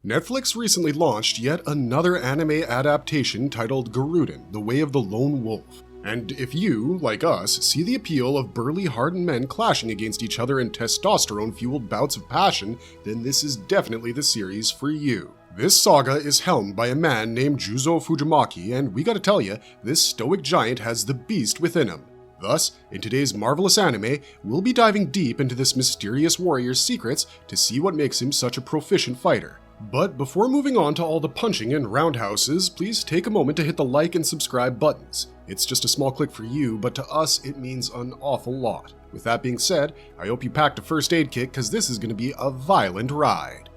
Netflix recently launched yet another anime adaptation titled Garouden, The Way of the Lone Wolf. And if you, like us, see the appeal of burly, hardened men clashing against each other in testosterone-fueled bouts of passion, then this is definitely the series for you. This saga is helmed by a man named Juzo Fujimaki, and we gotta tell you, this stoic giant has the beast within him. Thus, in today's marvelous anime, we'll be diving deep into this mysterious warrior's secrets to see what makes him such a proficient fighter. But before moving on to all the punching and roundhouses, please take a moment to hit the like and subscribe buttons. It's just a small click for you, but to us it means an awful lot. With that being said, I hope you packed a first aid kit because this is going to be a violent ride.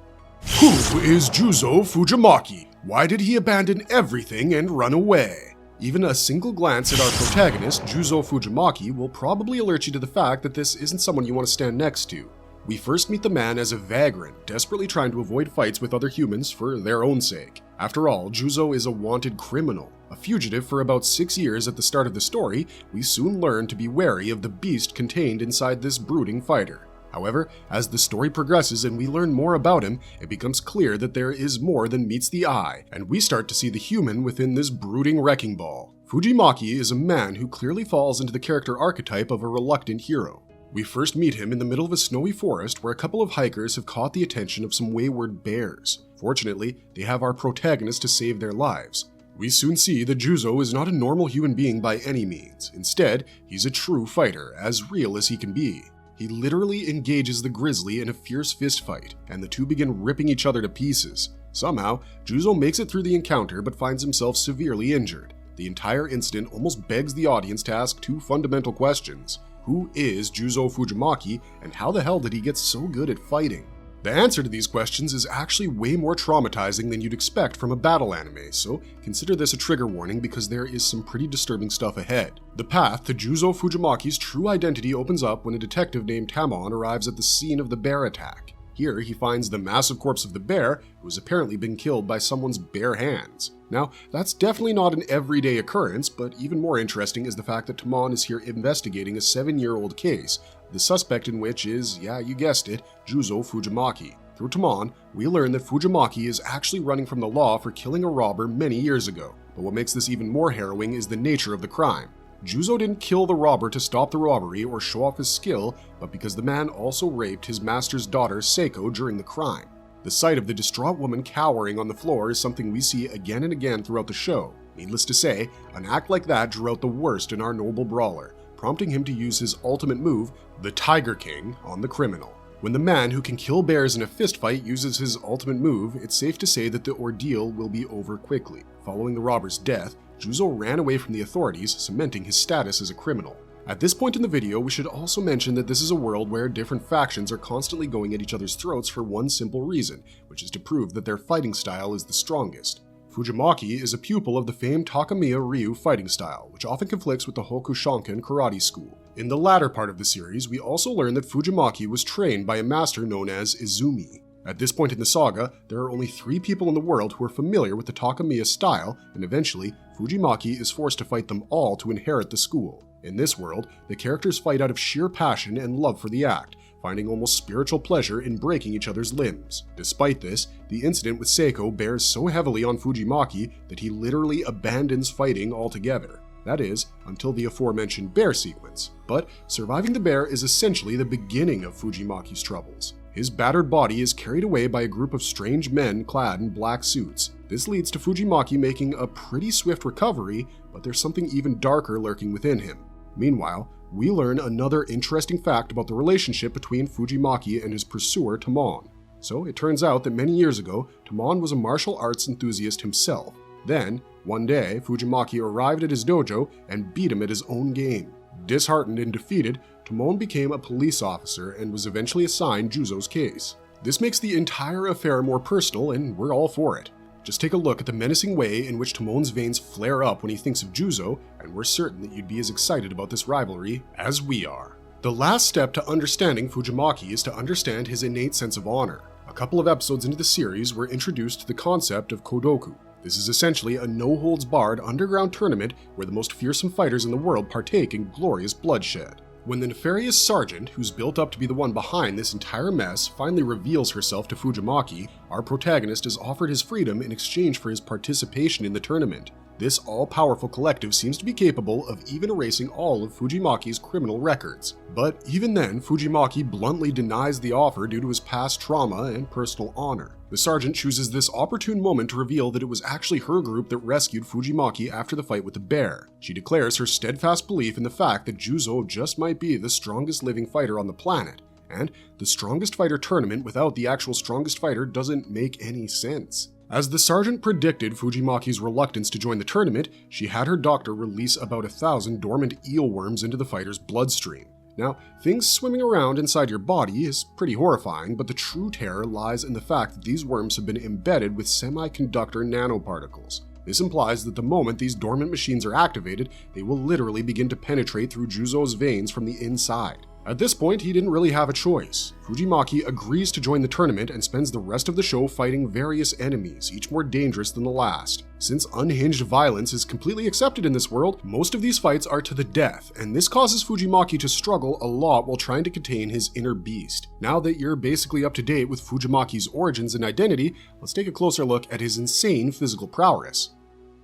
Who is Juzo Fujimaki? Why did he abandon everything and run away? Even a single glance at our protagonist, Juzo Fujimaki, will probably alert you to the fact that this isn't someone you want to stand next to. We first meet the man as a vagrant, desperately trying to avoid fights with other humans for their own sake. After all, Juzo is a wanted criminal. A fugitive for about 6 years at the start of the story, we soon learn to be wary of the beast contained inside this brooding fighter. However, as the story progresses and we learn more about him, it becomes clear that there is more than meets the eye, and we start to see the human within this brooding wrecking ball. Fujimaki is a man who clearly falls into the character archetype of a reluctant hero. We first meet him in the middle of a snowy forest where a couple of hikers have caught the attention of some wayward bears. Fortunately, they have our protagonist to save their lives. We soon see that Juzo is not a normal human being by any means. Instead, he's a true fighter, as real as he can be. He literally engages the grizzly in a fierce fist fight, and the two begin ripping each other to pieces. Somehow, Juzo makes it through the encounter but finds himself severely injured. The entire incident almost begs the audience to ask two fundamental questions. Who is Juzo Fujimaki, and how the hell did he get so good at fighting? The answer to these questions is actually way more traumatizing than you'd expect from a battle anime, so consider this a trigger warning because there is some pretty disturbing stuff ahead. The path to Juzo Fujimaki's true identity opens up when a detective named Tamon arrives at the scene of the bear attack. Here, he finds the massive corpse of the bear, who has apparently been killed by someone's bare hands. Now, that's definitely not an everyday occurrence, but even more interesting is the fact that Tamon is here investigating a 7-year-old case, the suspect in which is, yeah, you guessed it, Juzo Fujimaki. Through Tamon, we learn that Fujimaki is actually running from the law for killing a robber many years ago. But what makes this even more harrowing is the nature of the crime. Juzo didn't kill the robber to stop the robbery or show off his skill, but because the man also raped his master's daughter Seiko during the crime. The sight of the distraught woman cowering on the floor is something we see again and again throughout the show. Needless to say, an act like that drew out the worst in our noble brawler, prompting him to use his ultimate move, the Tiger King, on the criminal. When the man who can kill bears in a fistfight uses his ultimate move, it's safe to say that the ordeal will be over quickly. Following the robber's death, Juzo ran away from the authorities, cementing his status as a criminal. At this point in the video, we should also mention that this is a world where different factions are constantly going at each other's throats for one simple reason, which is to prove that their fighting style is the strongest. Fujimaki is a pupil of the famed Takemiya Ryu fighting style, which often conflicts with the Hokushankan karate school. In the latter part of the series, we also learn that Fujimaki was trained by a master known as Izumi. At this point in the saga, there are only 3 people in the world who are familiar with the Takemiya style, and eventually, Fujimaki is forced to fight them all to inherit the school. In this world, the characters fight out of sheer passion and love for the act, finding almost spiritual pleasure in breaking each other's limbs. Despite this, the incident with Seiko bears so heavily on Fujimaki that he literally abandons fighting altogether. That is, until the aforementioned bear sequence. But surviving the bear is essentially the beginning of Fujimaki's troubles. His battered body is carried away by a group of strange men clad in black suits. This leads to Fujimaki making a pretty swift recovery, but there's something even darker lurking within him. Meanwhile, we learn another interesting fact about the relationship between Fujimaki and his pursuer Tamon. So it turns out that many years ago, Tamon was a martial arts enthusiast himself. Then, one day, Fujimaki arrived at his dojo and beat him at his own game. Disheartened and defeated, Tamon became a police officer and was eventually assigned Juzo's case. This makes the entire affair more personal, and we're all for it. Just take a look at the menacing way in which Tamon's veins flare up when he thinks of Juzo, and we're certain that you'd be as excited about this rivalry as we are. The last step to understanding Fujimaki is to understand his innate sense of honor. A couple of episodes into the series, we're introduced to the concept of Kodoku. This is essentially a no-holds-barred underground tournament where the most fearsome fighters in the world partake in glorious bloodshed. When the nefarious sergeant, who's built up to be the one behind this entire mess, finally reveals herself to Fujimaki, our protagonist is offered his freedom in exchange for his participation in the tournament. This all-powerful collective seems to be capable of even erasing all of Fujimaki's criminal records. But even then, Fujimaki bluntly denies the offer due to his past trauma and personal honor. The sergeant chooses this opportune moment to reveal that it was actually her group that rescued Fujimaki after the fight with the bear. She declares her steadfast belief in the fact that Juzo just might be the strongest living fighter on the planet, and the strongest fighter tournament without the actual strongest fighter doesn't make any sense. As the sergeant predicted Fujimaki's reluctance to join the tournament, she had her doctor release about 1,000 dormant eelworms into the fighter's bloodstream. Now, things swimming around inside your body is pretty horrifying, but the true terror lies in the fact that these worms have been embedded with semiconductor nanoparticles. This implies that the moment these dormant machines are activated, they will literally begin to penetrate through Juzo's veins from the inside. At this point, he didn't really have a choice. Fujimaki agrees to join the tournament and spends the rest of the show fighting various enemies, each more dangerous than the last. Since unhinged violence is completely accepted in this world, most of these fights are to the death, and this causes Fujimaki to struggle a lot while trying to contain his inner beast. Now that you're basically up to date with Fujimaki's origins and identity, let's take a closer look at his insane physical prowess.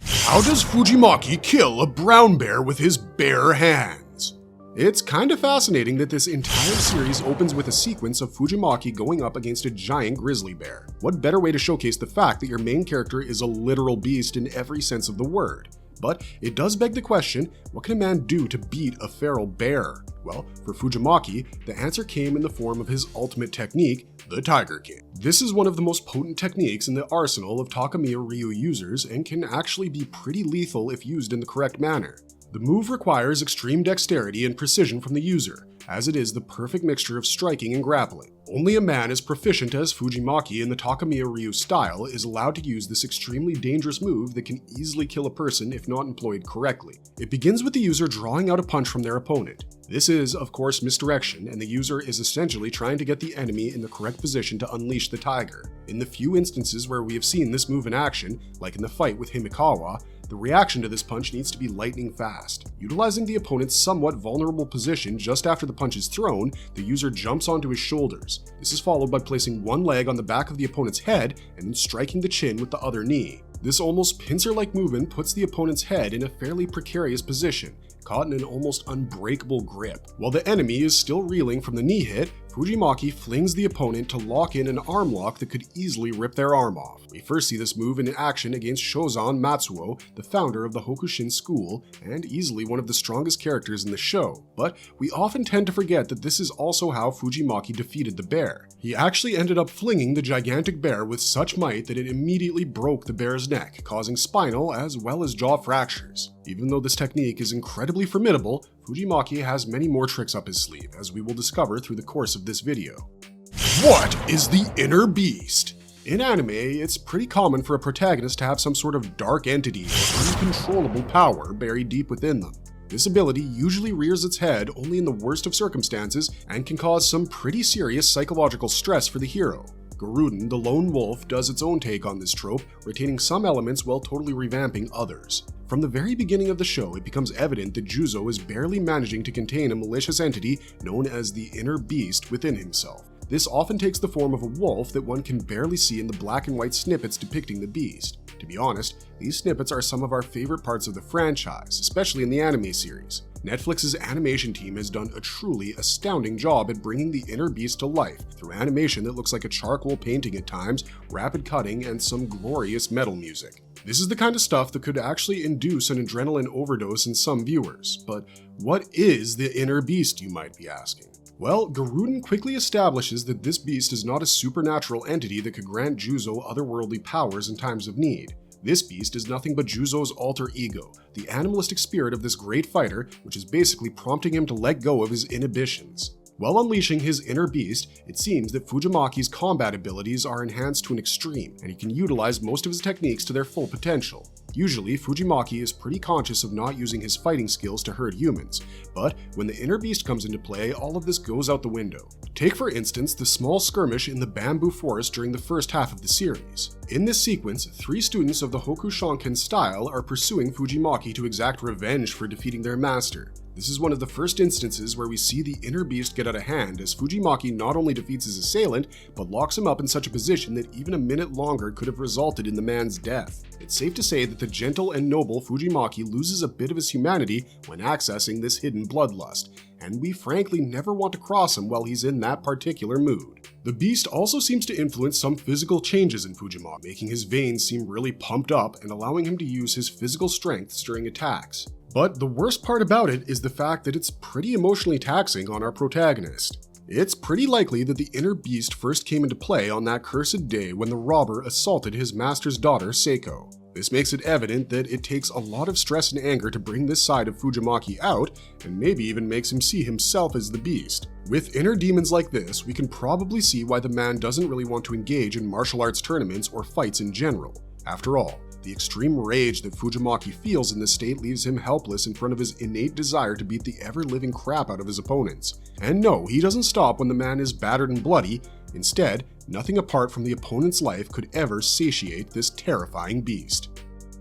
How does Fujimaki kill a brown bear with his bare hands? It's kind of fascinating that this entire series opens with a sequence of Fujimaki going up against a giant grizzly bear. What better way to showcase the fact that your main character is a literal beast in every sense of the word? But it does beg the question, what can a man do to beat a feral bear? Well, for Fujimaki, the answer came in the form of his ultimate technique, the Tiger King. This is one of the most potent techniques in the arsenal of Takemiya Ryu users and can actually be pretty lethal if used in the correct manner. The move requires extreme dexterity and precision from the user, as it is the perfect mixture of striking and grappling. Only a man as proficient as Fujimaki in the Takemiya Ryu style is allowed to use this extremely dangerous move that can easily kill a person if not employed correctly. It begins with the user drawing out a punch from their opponent. This is, of course, misdirection, and the user is essentially trying to get the enemy in the correct position to unleash the tiger. In the few instances where we have seen this move in action, like in the fight with Himikawa, the reaction to this punch needs to be lightning fast. Utilizing the opponent's somewhat vulnerable position just after the punch is thrown, the user jumps onto his shoulders. This is followed by placing one leg on the back of the opponent's head and then striking the chin with the other knee. This almost pincer-like movement puts the opponent's head in a fairly precarious position, caught in an almost unbreakable grip. While the enemy is still reeling from the knee hit, Fujimaki flings the opponent to lock in an arm lock that could easily rip their arm off. We first see this move in action against Shozan Matsuo, the founder of the Hokushin school, and easily one of the strongest characters in the show. But we often tend to forget that this is also how Fujimaki defeated the bear. He actually ended up flinging the gigantic bear with such might that it immediately broke the bear's neck, causing spinal as well as jaw fractures. Even though this technique is incredibly formidable, Fujimaki has many more tricks up his sleeve, as we will discover through the course of this video. What is the inner beast? In anime, it's pretty common for a protagonist to have some sort of dark entity or uncontrollable power buried deep within them. This ability usually rears its head only in the worst of circumstances and can cause some pretty serious psychological stress for the hero. Garouden, the lone wolf, does its own take on this trope, retaining some elements while totally revamping others. From the very beginning of the show, it becomes evident that Juzo is barely managing to contain a malicious entity known as the inner beast within himself. This often takes the form of a wolf that one can barely see in the black and white snippets depicting the beast. To be honest, these snippets are some of our favorite parts of the franchise, especially in the anime series. Netflix's animation team has done a truly astounding job at bringing the inner beast to life through animation that looks like a charcoal painting at times, rapid cutting, and some glorious metal music. This is the kind of stuff that could actually induce an adrenaline overdose in some viewers. But what is the inner beast, you might be asking? Well, Garouden quickly establishes that this beast is not a supernatural entity that could grant Juzo otherworldly powers in times of need. This beast is nothing but Juzo's alter ego, the animalistic spirit of this great fighter, which is basically prompting him to let go of his inhibitions. While unleashing his inner beast, it seems that Fujimaki's combat abilities are enhanced to an extreme, and he can utilize most of his techniques to their full potential. Usually, Fujimaki is pretty conscious of not using his fighting skills to hurt humans, but when the inner beast comes into play, all of this goes out the window. Take for instance the small skirmish in the bamboo forest during the first half of the series. In this sequence, 3 students of the Hokushanken style are pursuing Fujimaki to exact revenge for defeating their master. This is one of the first instances where we see the inner beast get out of hand, as Fujimaki not only defeats his assailant, but locks him up in such a position that even a minute longer could have resulted in the man's death. It's safe to say that the gentle and noble Fujimaki loses a bit of his humanity when accessing this hidden bloodlust, and we frankly never want to cross him while he's in that particular mood. The beast also seems to influence some physical changes in Fujimaki, making his veins seem really pumped up and allowing him to use his physical strength during attacks. But the worst part about it is the fact that it's pretty emotionally taxing on our protagonist. It's pretty likely that the inner beast first came into play on that cursed day when the robber assaulted his master's daughter, Seiko. This makes it evident that it takes a lot of stress and anger to bring this side of Fujimaki out, and maybe even makes him see himself as the beast. With inner demons like this, we can probably see why the man doesn't really want to engage in martial arts tournaments or fights in general. After all, the extreme rage that Fujimaki feels in this state leaves him helpless in front of his innate desire to beat the ever-living crap out of his opponents. And no, he doesn't stop when the man is battered and bloody. Instead, nothing apart from the opponent's life could ever satiate this terrifying beast.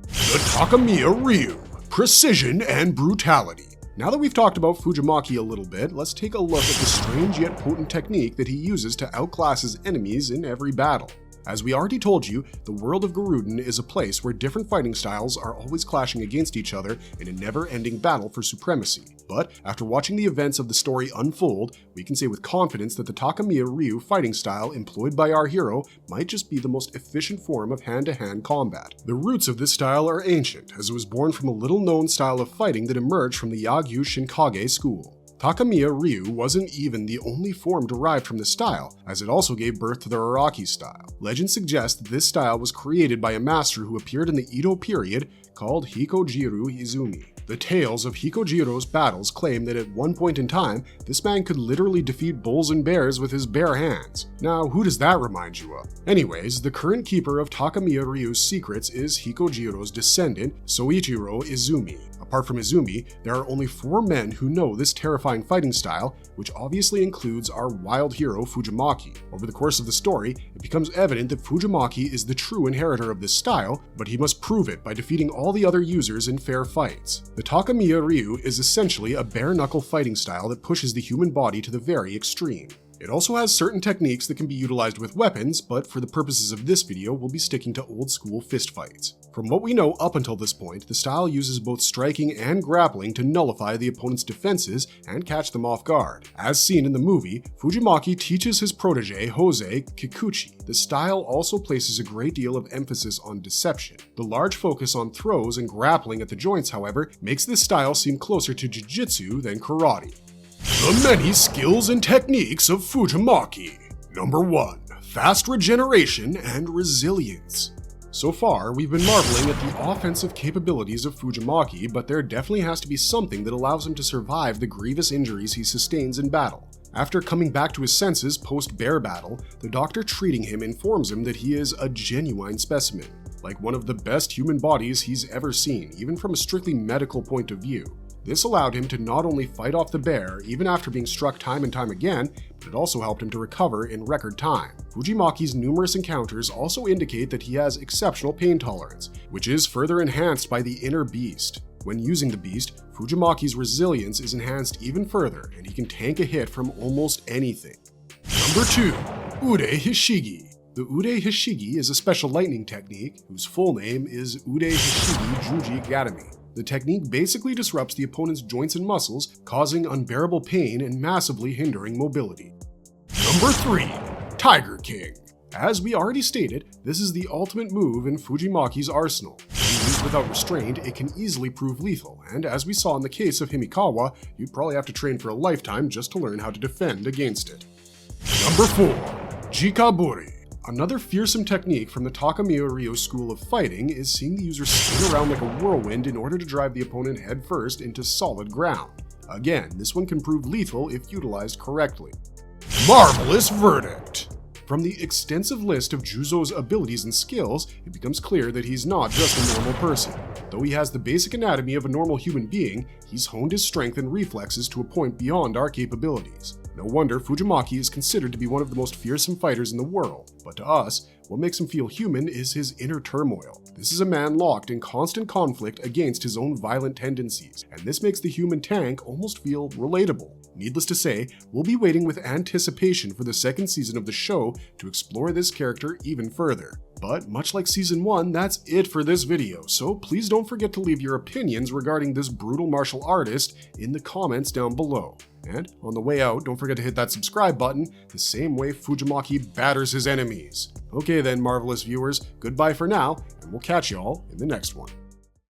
The Takemiya Ryu, precision and brutality. Now that we've talked about Fujimaki a little bit, let's take a look at the strange yet potent technique that he uses to outclass his enemies in every battle. As we already told you, the world of Garouden is a place where different fighting styles are always clashing against each other in a never-ending battle for supremacy. But after watching the events of the story unfold, we can say with confidence that the Takemiya Ryu fighting style employed by our hero might just be the most efficient form of hand-to-hand combat. The roots of this style are ancient, as it was born from a little-known style of fighting that emerged from the Yagyu Shinkage school. Takemiya Ryu wasn't even the only form derived from this style, as it also gave birth to the Araki style. Legend suggests that this style was created by a master who appeared in the Edo period called Hikojiru Izumi. The tales of Hikojiro's battles claim that at one point in time, this man could literally defeat bulls and bears with his bare hands. Now, who does that remind you of? Anyways, the current keeper of Takemiya Ryu's secrets is Hikojiro's descendant, Soichiro Izumi. Apart from Izumi, there are only 4 men who know this terrifying fighting style, which obviously includes our wild hero Fujimaki. Over the course of the story, it becomes evident that Fujimaki is the true inheritor of this style, but he must prove it by defeating all the other users in fair fights. The Takemiya Ryu is essentially a bare-knuckle fighting style that pushes the human body to the very extreme. It also has certain techniques that can be utilized with weapons, but for the purposes of this video, we'll be sticking to old-school fistfights. From what we know up until this point, the style uses both striking and grappling to nullify the opponent's defenses and catch them off guard. As seen in the movie, Fujimaki teaches his protege, Jose Kikuchi. The style also places a great deal of emphasis on deception. The large focus on throws and grappling at the joints, however, makes this style seem closer to jiu-jitsu than karate. The many skills and techniques of Fujimaki. Number 1. Fast regeneration and resilience. So far, we've been marveling at the offensive capabilities of Fujimaki, but there definitely has to be something that allows him to survive the grievous injuries he sustains in battle. After coming back to his senses post-bear battle, the doctor treating him informs him that he is a genuine specimen, like one of the best human bodies he's ever seen, even from a strictly medical point of view. This allowed him to not only fight off the bear, even after being struck time and time again, but it also helped him to recover in record time. Fujimaki's numerous encounters also indicate that he has exceptional pain tolerance, which is further enhanced by the inner beast. When using the beast, Fujimaki's resilience is enhanced even further, and he can tank a hit from almost anything. Number 2. Ude Hishigi. The Ude Hishigi is a special lightning technique, whose full name is Ude Hishigi Juji Gatami. The technique basically disrupts the opponent's joints and muscles, causing unbearable pain and massively hindering mobility. Number 3. Tiger King. As we already stated, this is the ultimate move in Fujimaki's arsenal. When used without restraint, it can easily prove lethal, and as we saw in the case of Himikawa, you'd probably have to train for a lifetime just to learn how to defend against it. Number 4. Jikaburi. Another fearsome technique from the Takemiya Ryu school of fighting is seeing the user spin around like a whirlwind in order to drive the opponent headfirst into solid ground. Again, this one can prove lethal if utilized correctly. Marvelous verdict! From the extensive list of Juzo's abilities and skills, it becomes clear that he's not just a normal person. Though he has the basic anatomy of a normal human being, he's honed his strength and reflexes to a point beyond our capabilities. No wonder Fujimaki is considered to be one of the most fearsome fighters in the world, but to us, what makes him feel human is his inner turmoil. This is a man locked in constant conflict against his own violent tendencies, and this makes the human tank almost feel relatable. Needless to say, we'll be waiting with anticipation for the second season of the show to explore this character even further. But much like season 1, that's it for this video, so please don't forget to leave your opinions regarding this brutal martial artist in the comments down below. And on the way out, don't forget to hit that subscribe button, the same way Fujimaki batters his enemies. Okay then, marvelous viewers, goodbye for now, and we'll catch y'all in the next one.